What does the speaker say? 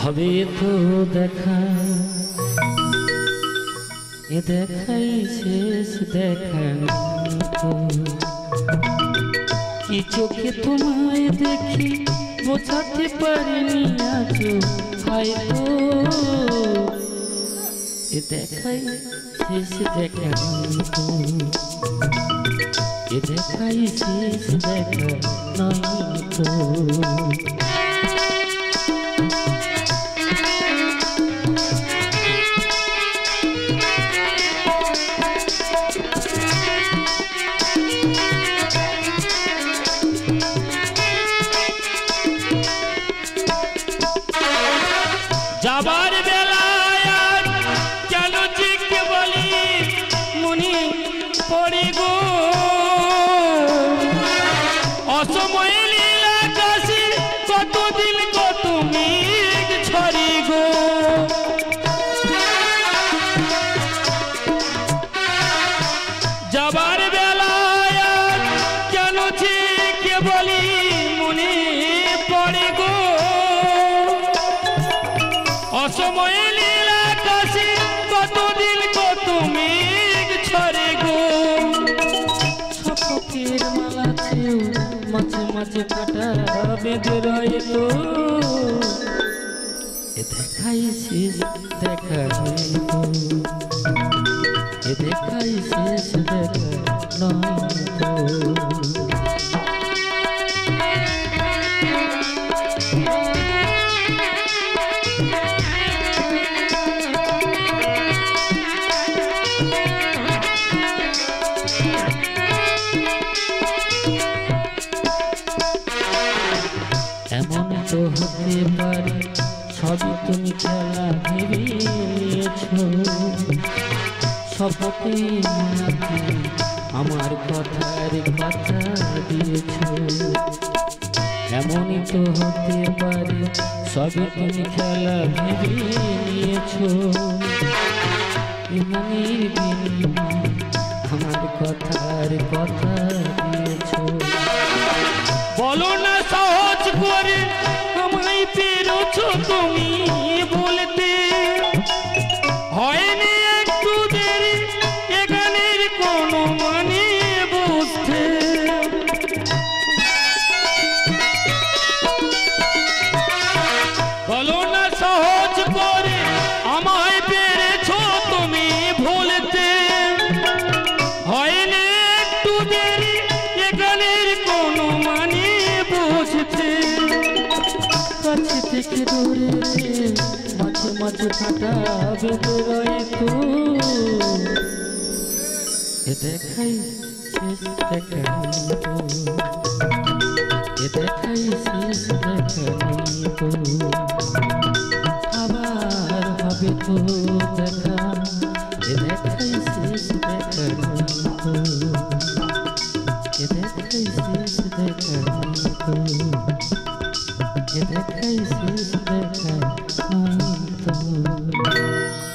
হবে তো দেখা, এ দেখাই শেষ দেখা তো। কি চোখে তোমায় দেখি বোঝাতে পারিনি আজও, হয়তো এ দেখাই শেষ দেখা তো, এ দেখাই শেষ দেখা নয় তো। যাবার বেলায় কেন জিজ্ঞে বলি মনি পড়ে গো, অসময়ে লীলা কাশি কতদিন কত মেঘ ছড়ি গো। যাবার বেলায় কেন জিজ্ঞে বলি মনি পড়ে গো, অসময়ে লীলা কাশি কতদিন কত মেঘ ছড়ে গো। শতকের মালা ছেও মাঝে মাঝে কাটা বেঁধে রয়ে তো, এ দেখাই শেষ দেখা হয়তো, এ দেখাই শেষ দেখা নয় তো। এমন তো হতে পারে সবই তুমি খেলা ভেবে নিয়েছ, সবকে আমার কথার কথা দিয়েছ। এমনই তো হতে পারে সবই তুমি খেলা ভেবে নিয়েছ, ইমানের বিনিময়ে আমার কথার কথা দিয়েছ। বলো না সহজ করে আমায় পেরেছো তুমি বলতে, হয়নি একটু দেরি এ গানের কোনো মানে বুঝতে। বলো না সহজ করে আমায় পেরেছো তুমি বলতে, হয়নি একটু দেরি এ গানের কোনো মানে বুঝতে। কাছে থেকে দূরে মাঝে মাঝে কাটা বেঁধে রয়েতো, এ দেখাই শেষ দেখা তো, এ দেখাই শেষ দেখা তো। আবার হবে তো দেখা, এ দেখাই শেষ দেখা তো, এ দেখাই শেষ দেখা তো, এ দেখাই শেষ।